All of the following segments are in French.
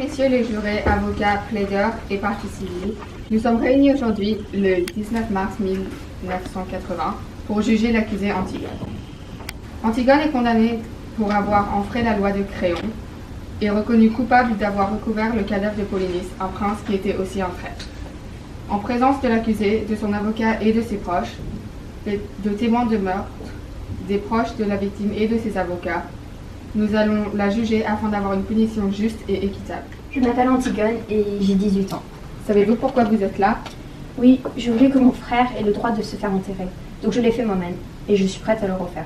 messieurs les jurés, avocats, plaideurs et parties civiles, nous sommes réunis aujourd'hui, le 19 mars 1980, pour juger l'accusé Antigone. Antigone est condamné pour avoir enfreint la loi de Créon et reconnu coupable d'avoir recouvert le cadavre de Polynice, un prince qui était aussi un traître. En présence de l'accusé, de son avocat et de ses proches, de témoins de meurtre, des proches de la victime et de ses avocats, nous allons la juger afin d'avoir une punition juste et équitable. Je m'appelle Antigone et j'ai 18 ans. Savez-vous pourquoi vous êtes là? Oui, je voulais que mon frère ait le droit de se faire enterrer. Donc je l'ai fait moi-même et je suis prête à le refaire.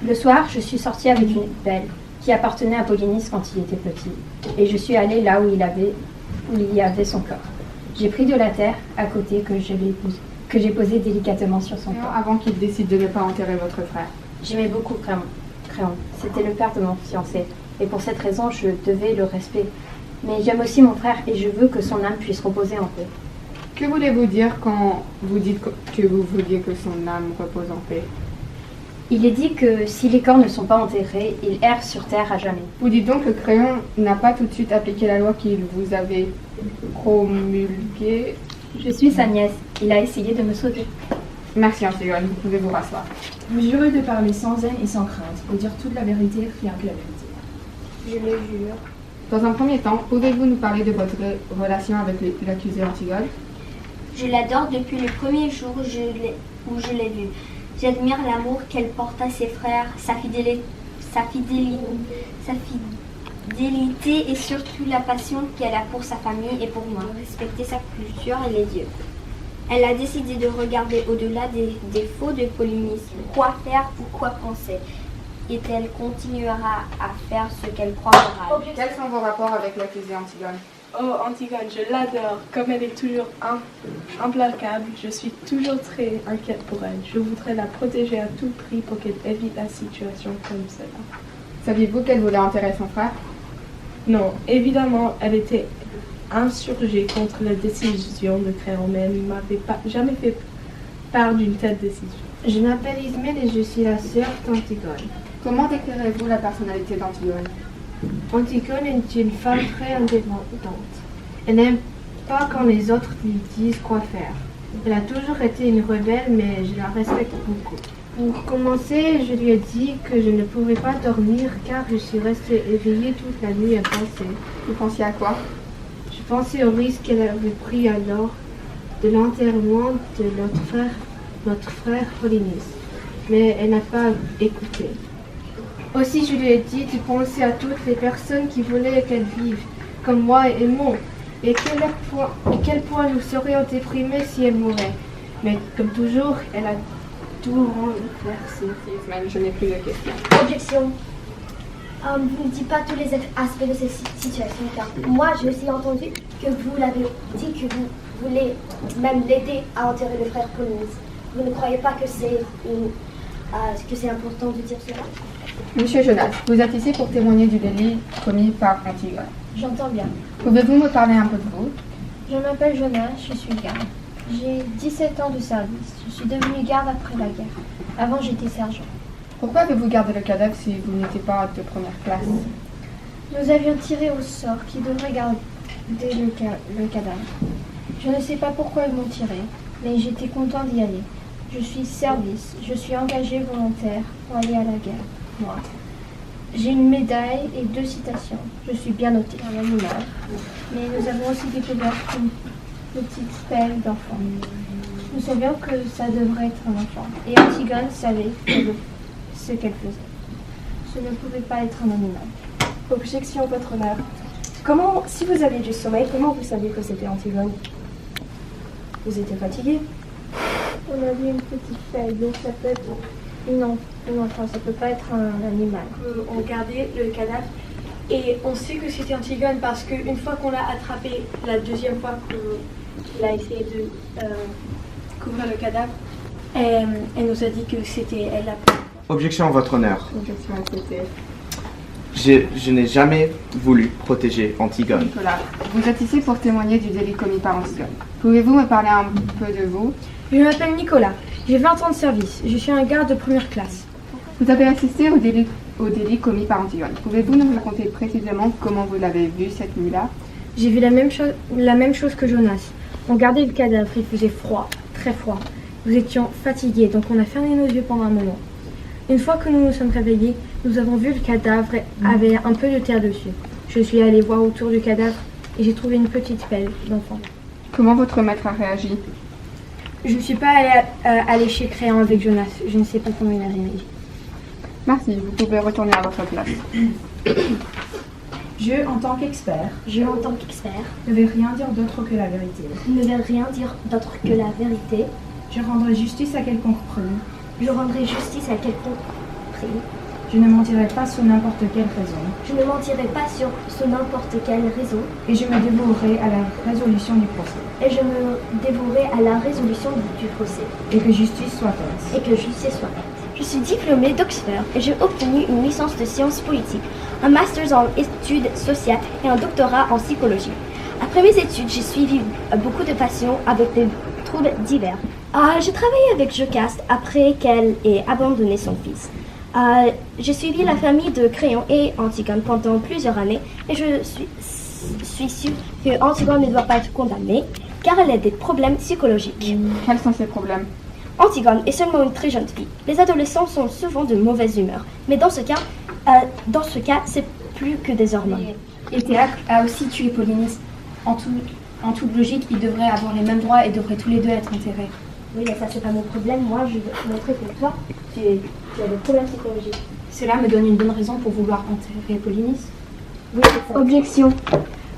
Le soir, je suis sortie avec une belle qui appartenait à Polynice quand il était petit. Et je suis allée là où il y avait son corps. J'ai pris de la terre à côté que j'ai posée délicatement sur son corps. Avant qu'il décide de ne pas enterrer votre frère. J'aimais beaucoup Créon. C'était le père de mon fiancé. Et pour cette raison, je devais le respect. Mais j'aime aussi mon frère et je veux que son âme puisse reposer en paix. Que voulez-vous dire quand vous dites que vous vouliez que son âme repose en paix? Il est dit que si les corps ne sont pas enterrés, ils errent sur terre à jamais. Vous dites donc que Créon n'a pas tout de suite appliqué la loi qu'il vous avait promulguée? Je suis sa nièce. Il a essayé de me sauver. Merci Antigone, vous pouvez vous rasseoir. Vous jurez de parler sans haine et sans crainte, de dire toute la vérité, rien que la vérité. Je le jure. Dans un premier temps, pouvez-vous nous parler de votre relation avec l'accusé Antigone? Je l'adore depuis le premier jour où je l'ai vue. J'admire l'amour qu'elle porte à ses frères, sa fidélité et surtout la passion qu'elle a pour sa famille et pour moi, respecter sa culture et les dieux. Elle a décidé de regarder au-delà des défauts de Polynice, quoi faire ou quoi penser. Et elle continuera à faire ce qu'elle croit moral. Quels sont vos rapports avec l'accusé Antigone? Oh, Antigone, je l'adore. Comme elle est toujours implacable, je suis toujours très inquiète pour elle. Je voudrais la protéger à tout prix pour qu'elle évite la situation comme celle-là. Saviez-vous qu'elle voulait enterrer son frère? Non, évidemment, elle était insurgée contre la décision de Créon, mais elle ne m'avait jamais fait part d'une telle décision. Je m'appelle Ismène et je suis la sœur d'Antigone. Comment décrirez-vous la personnalité d'Antigone? Antigone est une femme très indépendante. Elle n'aime pas quand les autres lui disent quoi faire. Elle a toujours été une rebelle, mais je la respecte beaucoup. Pour commencer, je lui ai dit que je ne pouvais pas dormir car je suis restée éveillée toute la nuit à penser. Vous pensiez à quoi? Je pensais au risque qu'elle avait pris alors de l'enterrement de notre frère Polynice. Mais elle n'a pas écouté. Aussi, je lui ai dit de penser à toutes les personnes qui voulaient qu'elle vive, comme moi et Aimon, et quel point nous serions déprimés si elle mourait. Mais comme toujours, elle a tout renversé. Je n'ai plus de questions. Objection. Vous ne dites pas tous les aspects de cette situation, car moi j'ai aussi entendu que vous l'avez dit que vous voulez même l'aider à enterrer le frère Polynice. Vous ne croyez pas que c'est important de dire cela? Monsieur Jonas, vous êtes ici pour témoigner du délit commis par Antigone. J'entends bien. Pouvez-vous me parler un peu de vous? Je m'appelle Jonas, je suis garde. J'ai 17 ans de service. Je suis devenue garde après la guerre. Avant, j'étais sergent. Pourquoi avez-vous gardé le cadavre si vous n'étiez pas de première classe? Nous avions tiré au sort qui devrait garder le cadavre. Je ne sais pas pourquoi ils m'ont tiré, mais j'étais content d'y aller. Je suis service, je suis engagé volontaire pour aller à la guerre, moi. J'ai une médaille et 2 citations. Je suis bien notée dans l'animal. Mais nous avons aussi découvert une petite pelle d'enfant. Nous savions que ça devrait être un enfant. Et Antigone savait ce qu'elle faisait. Ce ne pouvait pas être un animal. Objection, votre honneur. Si vous aviez du sommeil, comment vous saviez que c'était Antigone? Vous étiez fatigué? On a vu une petite feuille, donc ça peut être une enfant, ça peut pas être un animal. On regardait le cadavre et on sait que c'était Antigone parce qu'une fois qu'on l'a attrapé, la deuxième fois qu'il a essayé de couvrir le cadavre, elle nous a dit que c'était elle la première. Objection, votre honneur. Objection acceptée. Je n'ai jamais voulu protéger Antigone. Nicolas, vous êtes ici pour témoigner du délit commis par Antigone. Pouvez-vous me parler un peu de vous? Je m'appelle Nicolas, j'ai 20 ans de service, je suis un garde de première classe. Vous avez assisté au délit commis par Antigone. Pouvez-vous nous raconter précisément comment vous l'avez vu cette nuit-là? J'ai vu la même chose que Jonas. On gardait le cadavre, il faisait froid, très froid. Nous étions fatigués, donc on a fermé nos yeux pendant un moment. Une fois que nous nous sommes réveillés, nous avons vu le cadavre avait un peu de terre dessus. Je suis allée voir autour du cadavre et j'ai trouvé une petite pelle d'enfant. Comment votre maître a réagi? Je ne suis pas allée chez Créant avec Jonas. Je ne sais pas comment il a réagi. Merci, vous pouvez retourner à votre place. Je, en tant qu'expert, ne vais rien dire d'autre que la vérité. Je rendrai justice à quiconque prie. Je ne mentirai pas sur n'importe quelle raison. Et je me dévouerai à la résolution du procès. Et que justice soit faite. Je suis diplômée d'Oxford et j'ai obtenu une licence de sciences politiques, un master en études sociales et un doctorat en psychologie. Après mes études, j'ai suivi beaucoup de patients avec des troubles divers. J'ai travaillé avec Jocaste après qu'elle ait abandonné son fils. J'ai suivi la famille de Créon et Antigone pendant plusieurs années et je suis sûre que Antigone ne doit pas être condamnée car elle a des problèmes psychologiques. Quels sont ces problèmes? Antigone est seulement une très jeune fille. Les adolescents sont souvent de mauvaise humeur. Mais dans ce cas, c'est plus que des hormones. Et Théacle a aussi tué Polynice. En toute logique, ils devraient avoir les mêmes droits et devraient tous les deux être enterrés. Oui, mais ça, c'est pas mon problème. Moi, je veux montrer que toi, tu as des problèmes psychologiques. Cela me donne une bonne raison pour vouloir enterrer Polynice. Oui, c'est ça. Objection.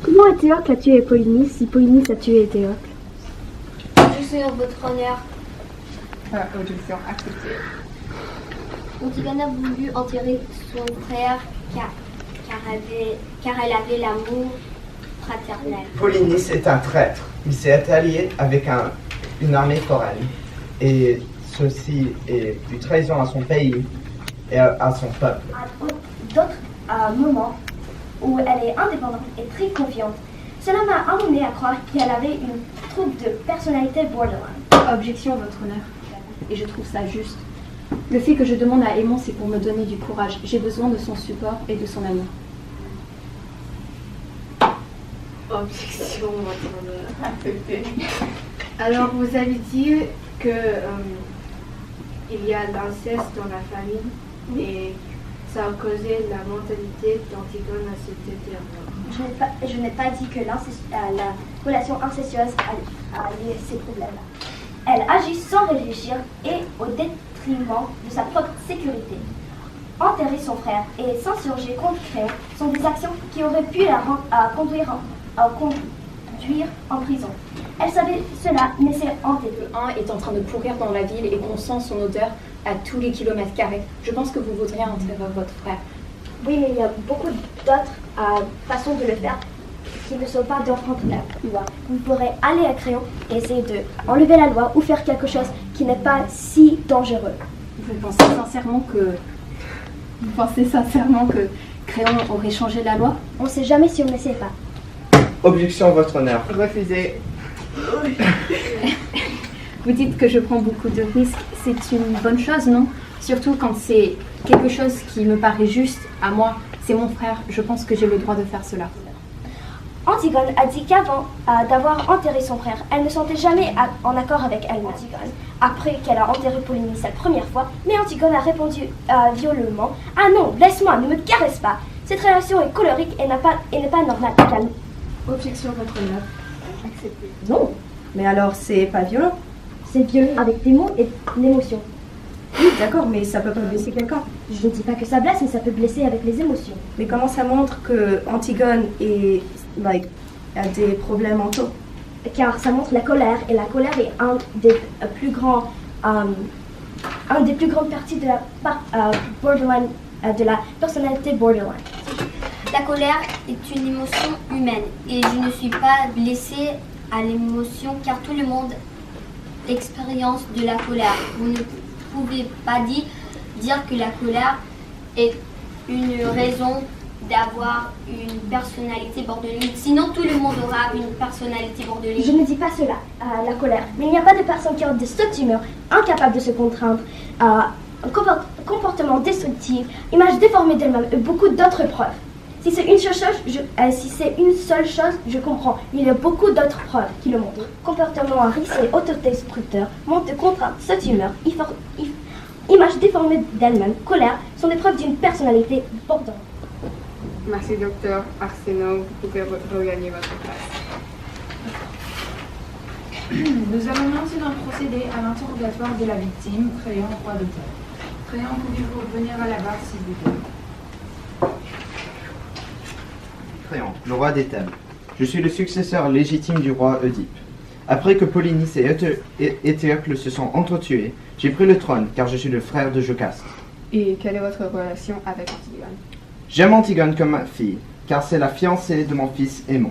Comment Étéocle a tué Polynice si Polynice a tué Étéocle? Objection, votre honneur. Objection acceptée. Antigone a voulu enterrer son frère car elle avait l'amour fraternel. Polynice est un traître. Il s'est allié avec une armée foraine. Et ceci est une trahison à son pays et à son peuple. À d'autres moments où elle est indépendante et très confiante, cela m'a amené à croire qu'elle avait une trouble de personnalité borderline. Objection, votre honneur. Et je trouve ça juste. Le fait que je demande à Aimon, c'est pour me donner du courage. J'ai besoin de son support et de son amour. Objection, votre honneur. Acceptée. Alors, vous avez dit que il y a l'inceste dans la famille et ça a causé la mentalité d'Antigone à cette terre. Je n'ai pas dit que la relation incestueuse a lié ces problèmes-là. Elle agit sans réfléchir et au détriment de sa propre sécurité. Enterrer son frère et s'insurger contre Créon sont des actions qui auraient pu la conduire en prison. Elle savait cela, mais s'est entêtée. Un est en train de pourrir dans la ville et qu'on sent son odeur à tous les kilomètres carrés. Je pense que vous voudriez enterrer votre frère. Oui, mais il y a beaucoup d'autres façons de le faire qui ne sont pas d'enfreindre la loi. Vous pourrez aller à Créon et essayer d'enlever la loi ou faire quelque chose qui n'est pas si dangereux. Vous pensez sincèrement que Créon aurait changé la loi? On ne sait jamais si on ne sait pas. Objection, votre honneur. Refusé. Vous dites que je prends beaucoup de risques. C'est une bonne chose, non? Surtout quand c'est quelque chose qui me paraît juste à moi. C'est mon frère. Je pense que j'ai le droit de faire cela. Antigone a dit qu'avant d'avoir enterré son frère, elle ne sentait jamais en accord avec elle-même. Après qu'elle a enterré Polynice la première fois, mais Antigone a répondu violemment « Ah non, laisse-moi, ne me caresse pas. Cette relation est colérique et n'est pas normale. Calme. » Objection, votre honneur. Accepté. Non, mais alors c'est pas violent. C'est violent avec des mots et l'émotion. Oui, d'accord, mais ça peut pas blesser quelqu'un. Je ne dis pas que ça blesse, mais ça peut blesser avec les émotions. Mais comment ça montre que Antigone a des problèmes mentaux? Car ça montre la colère, et la colère est un des plus grandes parties de la borderline, de la personnalité borderline. La colère est une émotion humaine et je ne suis pas blessée à l'émotion car tout le monde expérience de la colère. Vous ne pouvez pas dire que la colère est une raison d'avoir une personnalité borderline. Sinon, tout le monde aura une personnalité borderline. Je ne dis pas cela, la colère. Mais il n'y a pas de personnes qui ont des sautes d'humeur, incapables de se contraindre, un comportement destructif, image déformée d'elle-même et beaucoup d'autres preuves. Si c'est une seule chose, je comprends. Il y a beaucoup d'autres preuves qui le montrent. Comportement à risque et autodestructeur, monte de contrainte, saute humeur, image déformée d'elle-même, colère, sont des preuves d'une personnalité borderline. Merci, docteur Arsenault. Vous pouvez regagner votre place. Nous allons maintenant procéder à l'interrogatoire de la victime, Crayon, roi de terre. Crayon, pouvez-vous revenir à la barre, s'il vous plaît? Crayon, le roi des Thèbes. Je suis le successeur légitime du roi Oedipe. Après que Polynice et Éthéocle se sont entretués, j'ai pris le trône car je suis le frère de Jocaste. Et quelle est votre relation avec Antigone? J'aime Antigone comme ma fille, car c'est la fiancée de mon fils Aimon.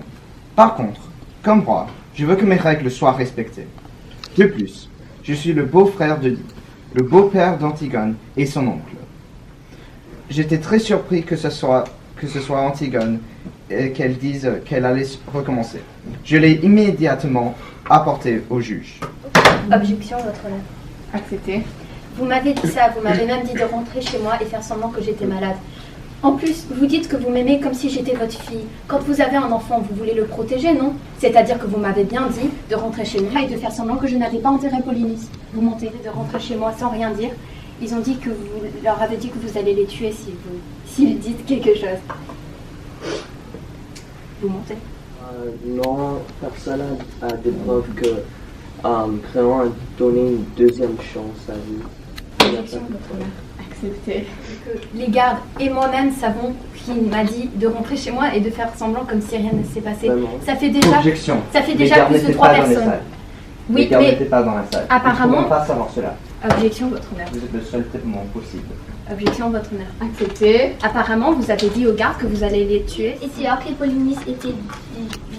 Par contre, comme roi, je veux que mes règles soient respectées. De plus, je suis le beau-frère d'Oedipe, le beau-père d'Antigone et son oncle. J'étais très surpris que ce soit Antigone et qu'elle dise qu'elle allait recommencer. Je l'ai immédiatement apporté au juge. Objection, votre honneur. Accepté. Vous m'avez dit ça, vous m'avez même dit de rentrer chez moi et faire semblant que j'étais malade. En plus, vous dites que vous m'aimez comme si j'étais votre fille. Quand vous avez un enfant, vous voulez le protéger, non? C'est-à-dire que vous m'avez bien dit de rentrer chez moi et de faire semblant que je n'avais pas enterré Polynice. Vous mentez de rentrer chez moi sans rien dire. Ils ont dit que vous leur avez dit que vous allez les tuer s'ils dites quelque chose. Vous mentez? Non, personne a des preuves que Crayon a donné une deuxième chance à lui. Objection, votre honneur. Accepté. Les gardes et moi-même savons qu'il m'a dit de rentrer chez moi et de faire semblant comme si rien ne s'est passé. Vraiment. Ça fait déjà, Objection. ça fait Les déjà gardes plus de n'étaient 3 pas dans les personnes. salles. Oui, les gardes mais n'étaient pas dans la salle. apparemment- Nous ne pouvons pas savoir cela. Objection, votre honneur. Vous êtes le seul témoin possible. Objection, votre honneur. Accepté. Apparemment, vous avez dit aux gardes que vous allez les tuer. Éthéocle et Polynice étaient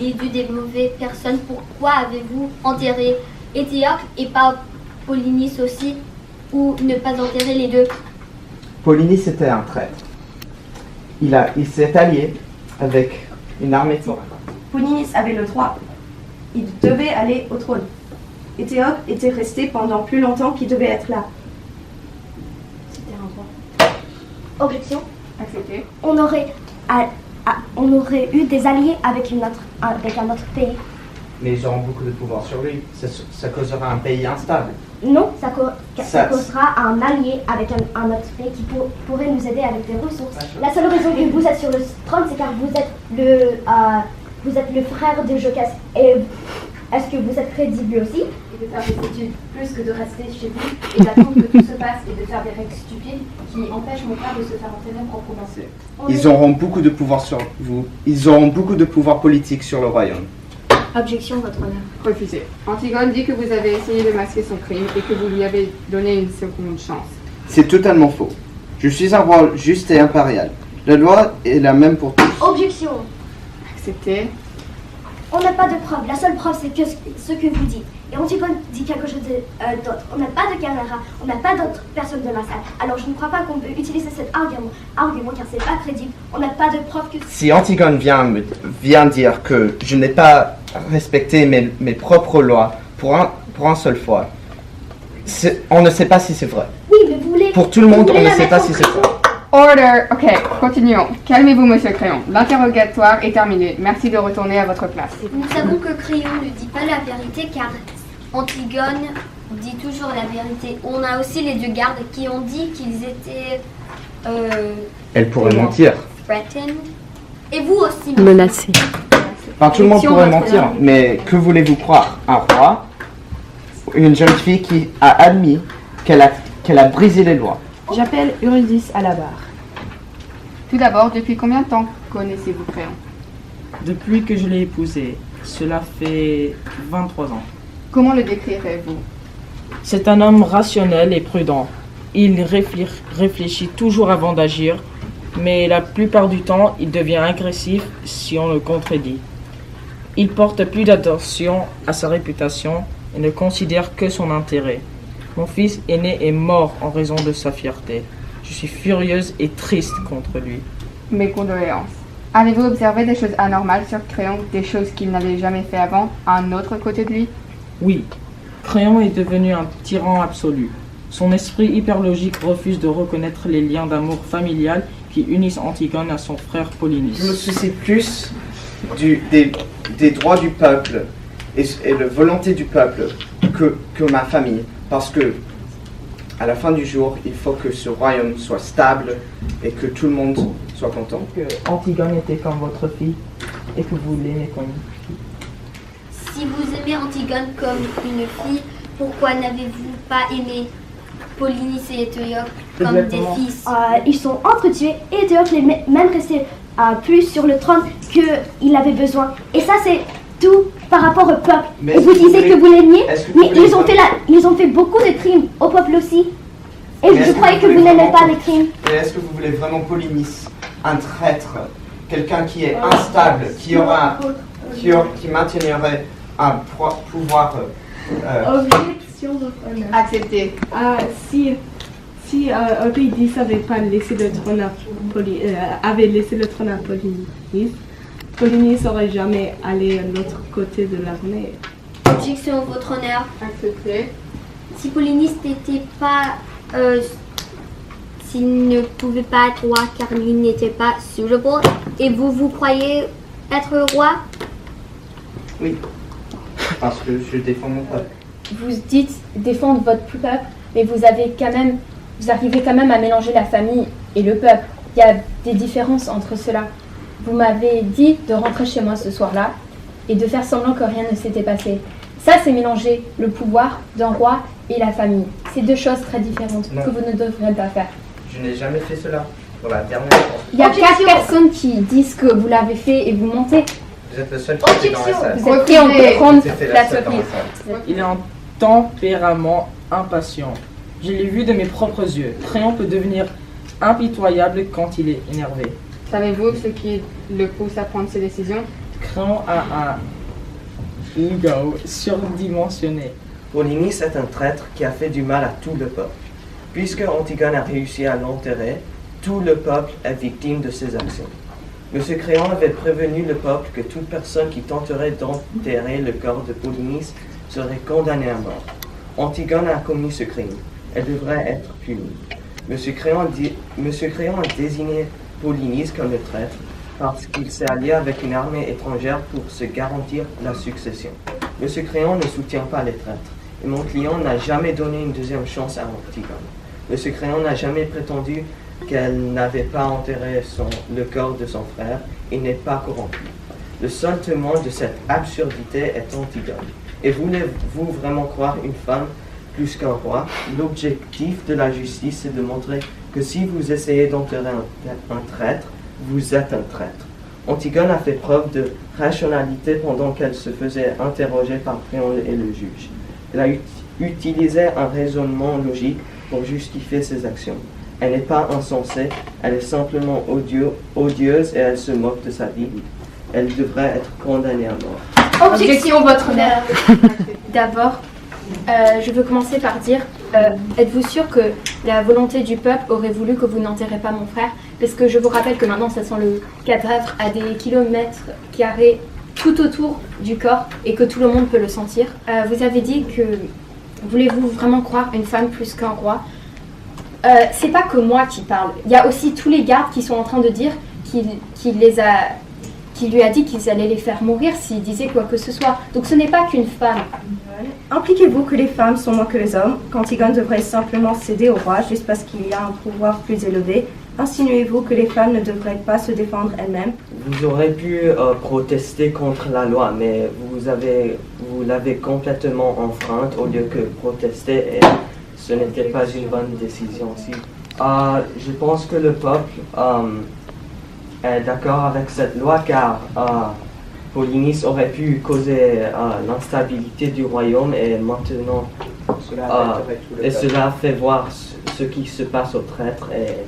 les deux des mauvaises personnes. Pourquoi avez-vous enterré Éthéocle et pas Polynice aussi? Ou ne pas enterrer les deux? Polynice était un traître. Il s'est allié avec une armée foraine. Polynice avait le droit. Il devait aller au trône. Éthéocle était resté pendant plus longtemps qu'il devait être là. C'était un roi. Objection. Accepté. On aurait eu des alliés avec un autre pays. Mais ils auront beaucoup de pouvoir sur lui. Ça causera un pays instable. Non, ça causera un allié avec un autre pays qui pourrait nous aider avec des ressources. La seule raison que vous êtes sur le trône, c'est car vous êtes le frère de Jocaste. Et est-ce que vous êtes crédible aussi? Et de faire des études plus que de rester chez vous et d'attendre que tout se passe et de faire des règles stupides qui empêchent mon père de se faire enterrer proprement. Ils auront beaucoup de pouvoir sur vous. Ils auront beaucoup de pouvoir politique sur le royaume. Objection, votre honneur. Refusé. Antigone dit que vous avez essayé de masquer son crime et que vous lui avez donné une seconde chance. C'est totalement faux. Je suis un roi juste et impérial. La loi est la même pour tous. Objection. Accepté. On n'a pas de preuves. La seule preuve, c'est ce que vous dites. Et Antigone dit quelque chose d'autre. On n'a pas de caméra, on n'a pas d'autres personnes dans la salle. Alors je ne crois pas qu'on peut utiliser cet argument car c'est pas crédible. On n'a pas de preuves que... Si Antigone vient dire que je n'ai pas respecté mes propres lois pour un seul fois, on ne sait pas si c'est vrai. Oui, mais vous voulez... Pour tout le monde, on ne sait pas si c'est vrai. Order. Ok, continuons. Calmez-vous, monsieur Crayon. L'interrogatoire est terminé. Merci de retourner à votre place. Nous savons que Crayon ne dit pas la vérité car Antigone dit toujours la vérité. On a aussi les deux gardes qui ont dit qu'ils étaient... Elle pourrait mentir. threatened. Et vous aussi. Menacé. Enfin, tout le monde pourrait mentir, mais que voulez-vous croire? Un roi? Une jeune fille qui a admis qu'elle a brisé les lois. J'appelle Eurydice à la barre. Tout d'abord, depuis combien de temps connaissez-vous Crayon? Depuis que je l'ai épousé, cela fait 23 ans. Comment le décrirez-vous? C'est un homme rationnel et prudent. Il réfléchit toujours avant d'agir, mais la plupart du temps, il devient agressif si on le contredit. Il porte plus d'attention à sa réputation et ne considère que son intérêt. Mon fils aîné est mort en raison de sa fierté. Je suis furieuse et triste contre lui. Mes condoléances. Avez-vous observé des choses anormales sur Crayon, des choses qu'il n'avait jamais fait avant, à un autre côté de lui? Oui, Crayon est devenu un tyran absolu. Son esprit hyperlogique refuse de reconnaître les liens d'amour familial qui unissent Antigone à son frère Polynice. Je me soucie plus des droits du peuple et la volonté du peuple que ma famille, parce que à la fin du jour, il faut que ce royaume soit stable et que tout le monde soit content. Que Antigone était comme votre fille et que vous l'aimez comme une fille. Si vous aimez Antigone comme une fille, pourquoi n'avez-vous pas aimé Polynice et Éthéocle comme Exactement. des fils? Ils sont entretués et Éthéocle est même resté plus sur le trône qu'il avait besoin. Et ça, c'est tout par rapport au peuple. Mais et vous disiez que vous l'aimiez, mais voulez ils ont fait beaucoup de crimes au peuple aussi. Et Mais je croyais que vous n'aimez pas les crimes. Et est-ce que vous voulez vraiment Polynice, un traître, quelqu'un qui est instable, qui maintiendrait un pouvoir Objection de honneur. Accepté. Si Eurydice n'avait pas laissé le trône à Polynice, Polynice n'aurait jamais allé à l'autre côté de l'armée. Objection, votre honneur. Accepté. Si Polynice n'était pas... s'il ne pouvait pas être roi car il n'était pas suitable, et vous croyez être roi? Oui, parce que je défends mon peuple. Vous dites défendre votre peuple, mais vous arrivez quand même à mélanger la famille et le peuple. Il y a des différences entre cela. Vous m'avez dit de rentrer chez moi ce soir-là et de faire semblant que rien ne s'était passé. Ça, c'est mélanger le pouvoir d'un roi et la famille. C'est deux choses très différentes que vous ne devrez pas faire. Je n'ai jamais fait cela pour la dernière fois. Il y a 4 personnes qui disent que vous l'avez fait et vous mentez. Vous êtes le seul qui était dans la salle. Vous êtes pris en grande C'était la la seule dans la surprise. salle. Il a un tempérament impatient. Je l'ai vu de mes propres yeux. Créon peut devenir impitoyable quand il est énervé. Savez-vous ce qui le pousse à prendre ses décisions? Créon a un ego surdimensionné. Polynice est un traître qui a fait du mal à tout le peuple. Puisque Antigone a réussi à l'enterrer, tout le peuple est victime de ses actions. Monsieur Créon avait prévenu le peuple que toute personne qui tenterait d'enterrer le corps de Polynice serait condamnée à mort. Antigone a commis ce crime. Elle devrait être punie. Monsieur Créon a désigné Polynice comme le traître parce qu'il s'est allié avec une armée étrangère pour se garantir la succession. Monsieur Créon ne soutient pas les traîtres et mon client n'a jamais donné une deuxième chance à Antigone. Monsieur Créon n'a jamais prétendu qu'elle n'avait pas enterré le corps de son frère et n'est pas corrompu. Le seul témoin de cette absurdité est Antigone. Et voulez-vous vraiment croire une femme plus qu'un roi? L'objectif de la justice est de montrer que si vous essayez d'enterrer un traître, vous êtes un traître. Antigone a fait preuve de rationalité pendant qu'elle se faisait interroger par Créon et le juge. Elle a utilisé un raisonnement logique pour justifier ses actions. Elle n'est pas insensée, elle est simplement odieuse et elle se moque de sa vie. Elle devrait être condamnée à mort. Objection, votre honneur. D'abord, je veux commencer par dire, êtes-vous sûr que la volonté du peuple aurait voulu que vous n'enterrez pas mon frère? Parce que je vous rappelle que maintenant, ça sent le cadavre à des kilomètres carrés tout autour du corps et que tout le monde peut le sentir. Vous avez dit que voulez-vous vraiment croire une femme plus qu'un roi? C'est pas que moi qui parle. Il y a aussi tous les gardes qui sont en train de dire qu'il lui a dit qu'ils allaient les faire mourir s'il disait quoi que ce soit. Donc ce n'est pas qu'une femme. Impliquez-vous que les femmes sont moins que les hommes, qu'Antigone devrait simplement céder au roi juste parce qu'il y a un pouvoir plus élevé? Insinuez-vous que les femmes ne devraient pas se défendre elles-mêmes? Vous aurez pu protester contre la loi, mais vous l'avez complètement enfreinte au lieu que protester, et ce n'était pas une bonne décision aussi. Je pense que le peuple est d'accord avec cette loi car Polynice aurait pu causer l'instabilité du royaume et maintenant cela fait voir ce qui se passe aux traîtres et...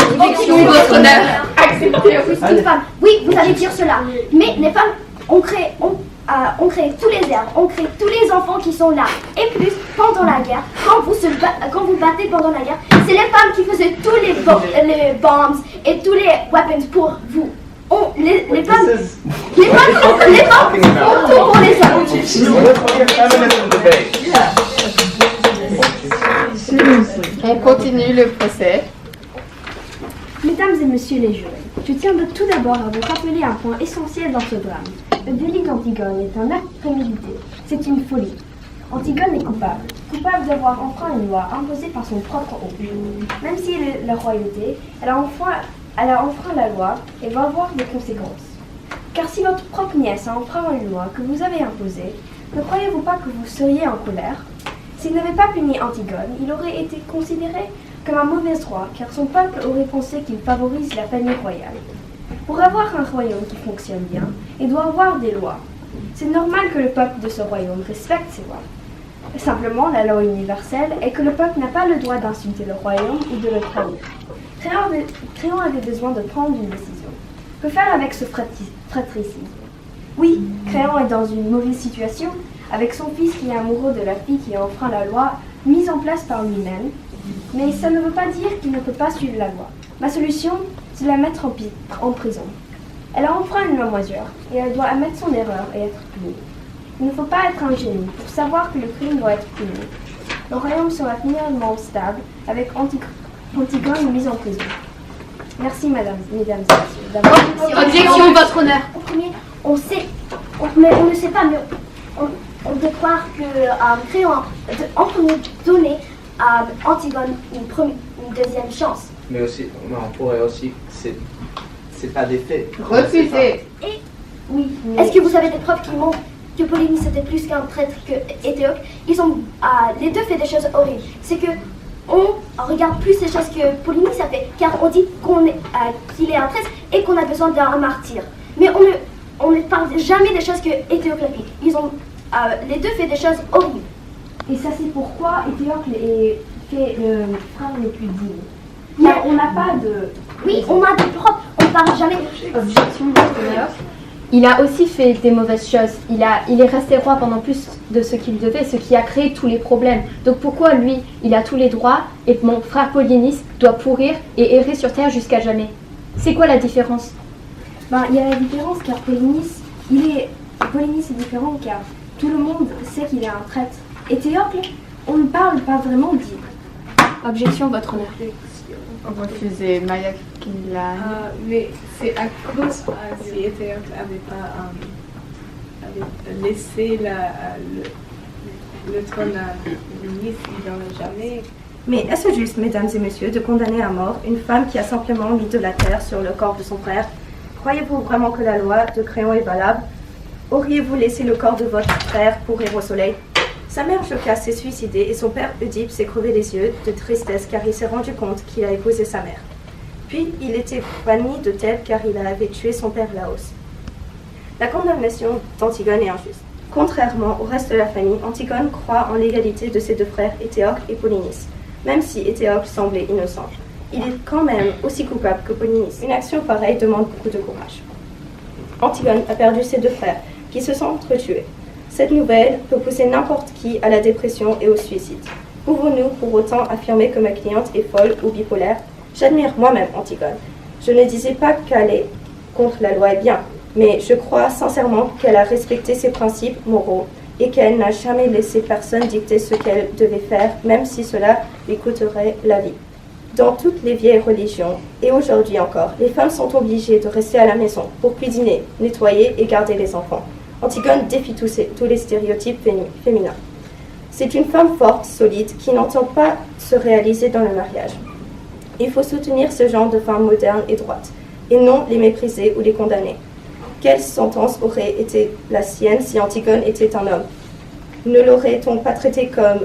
Objection, votre honneur. Acceptez. Une femme. Oui, vous allez dire cela. Mais les femmes ont créé tous les herbes, ont créé tous les enfants qui sont là. Et plus, pendant la guerre, quand vous battez pendant la guerre, c'est les femmes qui faisaient tous les bombs et tous les weapons pour vous. Les femmes font tout pour les hommes. On continue le procès. messieurs les jurés, je tiens tout d'abord à vous rappeler un point essentiel dans ce drame. Le délit d'Antigone est un acte prémédité. C'est une folie. Antigone est coupable d'avoir enfreint une loi imposée par son propre oncle. Même si elle est la royauté, elle a enfreint la loi et va avoir des conséquences. Car si votre propre nièce a enfreint une loi que vous avez imposée, ne croyez-vous pas que vous seriez en colère? S'il n'avait pas puni Antigone, il aurait été considéré comme un mauvais roi, car son peuple aurait pensé qu'il favorise la famille royale. Pour avoir un royaume qui fonctionne bien, il doit avoir des lois. C'est normal que le peuple de ce royaume respecte ces lois. Simplement, la loi universelle est que le peuple n'a pas le droit d'insulter le royaume ou de le trahir. Créon avait besoin de prendre une décision. Que faire avec ce fratricide? Oui, Créon est dans une mauvaise situation, avec son fils qui est amoureux de la fille qui a enfreint la loi mise en place par lui-même, mais ça ne veut pas dire qu'il ne peut pas suivre la loi. Ma solution, c'est de la mettre en prison. Elle a enfreint une loi majeure, et elle doit admettre son erreur et être punie. Il ne faut pas être un génie pour savoir que le crime doit être puni. Le royaume sera finalement stable avec Antigone mise en prison. Merci, mesdames et messieurs. Objection, votre honneur. Au premier, on ne sait pas, mais on peut croire que Créon en premier donné à Antigone une deuxième chance. Mais aussi, on pourrait aussi, c'est pas des faits. Refusé. Oui. Est-ce que vous avez des preuves qui montrent que Polynice était plus qu'un traître que Éthéocle? Ils ont les deux fait des choses horribles. C'est que on regarde plus les choses que Polynice a fait, car on dit qu'il est un traître et qu'on a besoin d'un martyr. Mais on ne parle jamais des choses que Éthéocle a fait. Ils ont les deux fait des choses horribles. Et ça, c'est pourquoi Éthéocle est fait le frère le plus digne. Car on n'a pas de... Oui, on a des preuves, on ne parle jamais. Objection, votre honneur. Il a aussi fait des mauvaises choses. Il est resté roi pendant plus de ce qu'il devait, ce qui a créé tous les problèmes. Donc pourquoi lui, il a tous les droits et mon frère Polynice doit pourrir et errer sur terre jusqu'à jamais? C'est quoi la différence? Il y a la différence car Polynice est différent car tout le monde sait qu'il est un traître. Éthéocle, on ne parle pas vraiment d'il. Objection, votre honneur. Refusé, Maya Kinlan. Mais c'est à cause si Éthéocle n'avait pas avait laissé le trône à Polynice, il n'aurait jamais. Mais est-ce juste, mesdames et messieurs, de condamner à mort une femme qui a simplement mis de la terre sur le corps de son frère? Croyez-vous vraiment que la loi de Créon est valable? Auriez-vous laissé le corps de votre frère pourrir au soleil? Sa mère Jocaste s'est suicidée et son père Oedipe s'est crevé les yeux de tristesse car il s'est rendu compte qu'il a épousé sa mère. Puis il était banni de Thèbes car il avait tué son père Laos. La condamnation d'Antigone est injuste. Contrairement au reste de la famille, Antigone croit en l'égalité de ses deux frères Éthéocle et Polynice. Même si Éthéocle semblait innocent, il est quand même aussi coupable que Polynice. Une action pareille demande beaucoup de courage. Antigone a perdu ses deux frères qui se sont entretués. Cette nouvelle peut pousser n'importe qui à la dépression et au suicide. Pouvons-nous pour autant affirmer que ma cliente est folle ou bipolaire? J'admire moi-même Antigone. Je ne disais pas qu'aller contre la loi est bien, mais je crois sincèrement qu'elle a respecté ses principes moraux et qu'elle n'a jamais laissé personne dicter ce qu'elle devait faire, même si cela lui coûterait la vie. Dans toutes les vieilles religions, et aujourd'hui encore, les femmes sont obligées de rester à la maison pour cuisiner, nettoyer et garder les enfants. Antigone défie tous les stéréotypes féminins. C'est une femme forte, solide, qui n'entend pas se réaliser dans le mariage. Il faut soutenir ce genre de femmes modernes et droites, et non les mépriser ou les condamner. Quelle sentence aurait été la sienne si Antigone était un homme? Ne l'aurait-on pas traité comme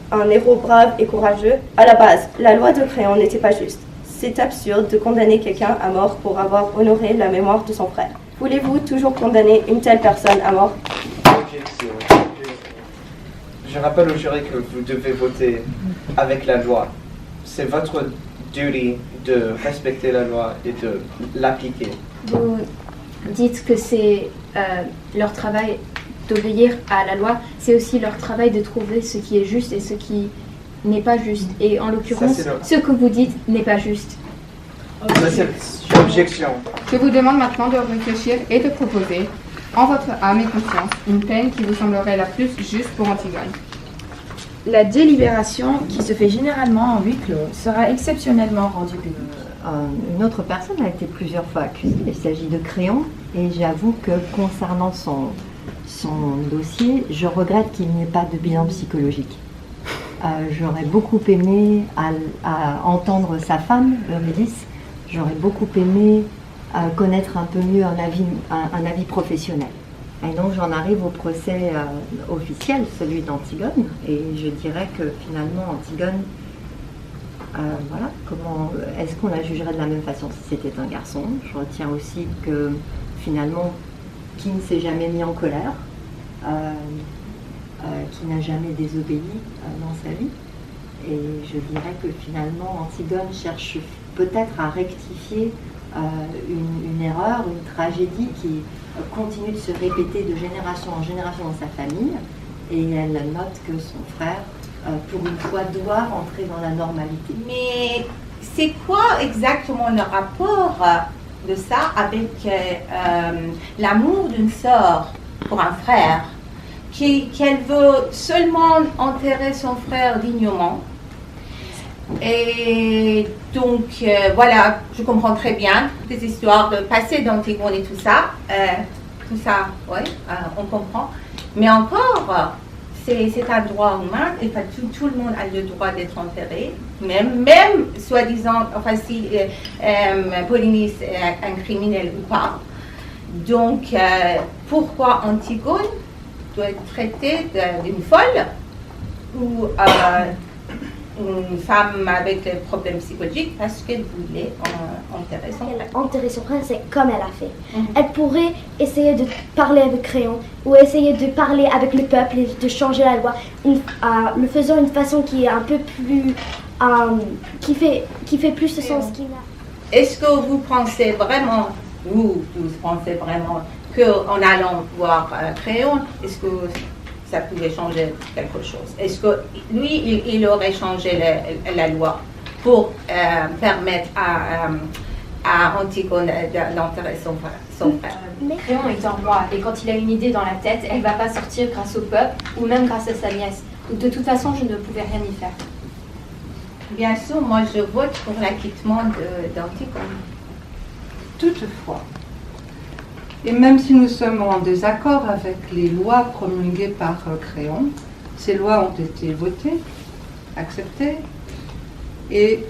un héros brave et courageux? À la base, la loi de Créon n'était pas juste. C'est absurde de condamner quelqu'un à mort pour avoir honoré la mémoire de son frère. Voulez-vous toujours condamner une telle personne à mort? Je rappelle au jury que vous devez voter avec la loi. C'est votre duty de respecter la loi et de l'appliquer. Vous dites que c'est leur travail d'obéir à la loi, c'est aussi leur travail de trouver ce qui est juste et ce qui n'est pas juste. Et en l'occurrence, ce que vous dites n'est pas juste. Objection. Je vous demande maintenant de réfléchir et de proposer, en votre âme et conscience, une peine qui vous semblerait la plus juste pour Antigone. La délibération, qui se fait généralement en huis clos, sera exceptionnellement rendue une autre personne a été plusieurs fois accusée. Il s'agit de Créon. Et j'avoue que concernant son dossier, je regrette qu'il n'y ait pas de bilan psychologique. J'aurais beaucoup aimé à entendre sa femme, Eurydice. J'aurais beaucoup aimé connaître un peu mieux un avis professionnel. Et donc j'en arrive au procès officiel, celui d'Antigone. Et je dirais que finalement Antigone, voilà, est-ce qu'on la jugerait de la même façon si c'était un garçon? Je retiens aussi que finalement, qui ne s'est jamais mis en colère, qui n'a jamais désobéi dans sa vie. Et je dirais que finalement, Antigone cherche peut-être à rectifier une erreur, une tragédie qui continue de se répéter de génération en génération dans sa famille. Et elle note que son frère, pour une fois, doit rentrer dans la normalité. Mais c'est quoi exactement le rapport de ça avec l'amour d'une sœur pour un frère, qu'elle veut seulement enterrer son frère dignement? Et donc, voilà, je comprends très bien des histoires de passé d'Antigone et tout ça, oui, on comprend. Mais encore, c'est un droit humain et pas tout le monde a le droit d'être enterré, même soi-disant, enfin si Polynice est un criminel ou pas. Donc, pourquoi Antigone doit être traitée d'une folle ou une femme avec des problèmes psychologiques parce qu'elle voulait enterrer son frère? Enterrer son frère, c'est comme elle a fait. Elle pourrait essayer de parler avec Créon ou essayer de parler avec le peuple et de changer la loi, le faisant d'une façon qui est un peu plus... qui fait plus ce sens qu'il a. Est-ce que vous pensez vraiment, vous pensez vraiment qu'en allant voir Créon, est-ce que ça pouvait changer quelque chose? Est-ce que lui, il aurait changé la loi pour permettre à Antigone d'enterrer son frère? Créon est un roi et quand il a une idée dans la tête, elle ne va pas sortir grâce au peuple ou même grâce à sa nièce. Donc de toute façon, je ne pouvais rien y faire. Bien sûr, moi je vote pour l'acquittement d'Antigone. Toutefois, et même si nous sommes en désaccord avec les lois promulguées par Créon, ces lois ont été votées, acceptées, et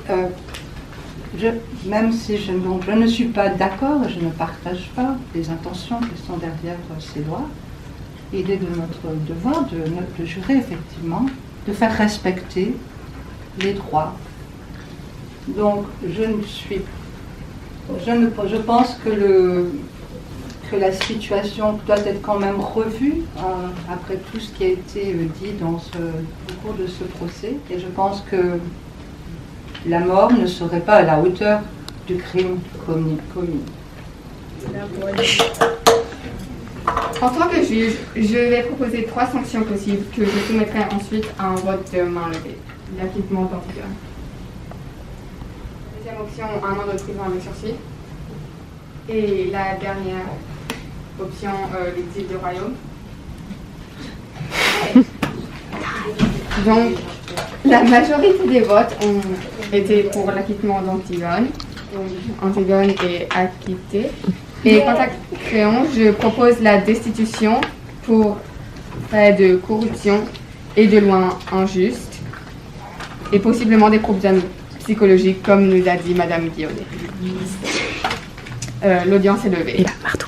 même si je ne suis pas d'accord, je ne partage pas les intentions qui sont derrière ces lois, il est de notre devoir de jurer effectivement, de faire respecter les droits. Donc je pense que la situation doit être quand même revue après tout ce qui a été dit au cours de ce procès. Et je pense que la mort ne serait pas à la hauteur du crime commis. En tant que juge, je vais proposer 3 sanctions possibles que je soumettrai ensuite à un vote de main levée. L'acquittement d'Antigone. Deuxième option, 1 an de prison avec sursis. Et la dernière option, l'exil du royaume. Donc, la majorité des votes ont été pour l'acquittement d'Antigone. Donc, Antigone est acquittée. Et quant à Créon, je propose la destitution pour faits de corruption et de lois injustes et possiblement des problèmes psychologiques, comme nous a dit Madame Guillaumet. L'audience est levée. Et là, marteau.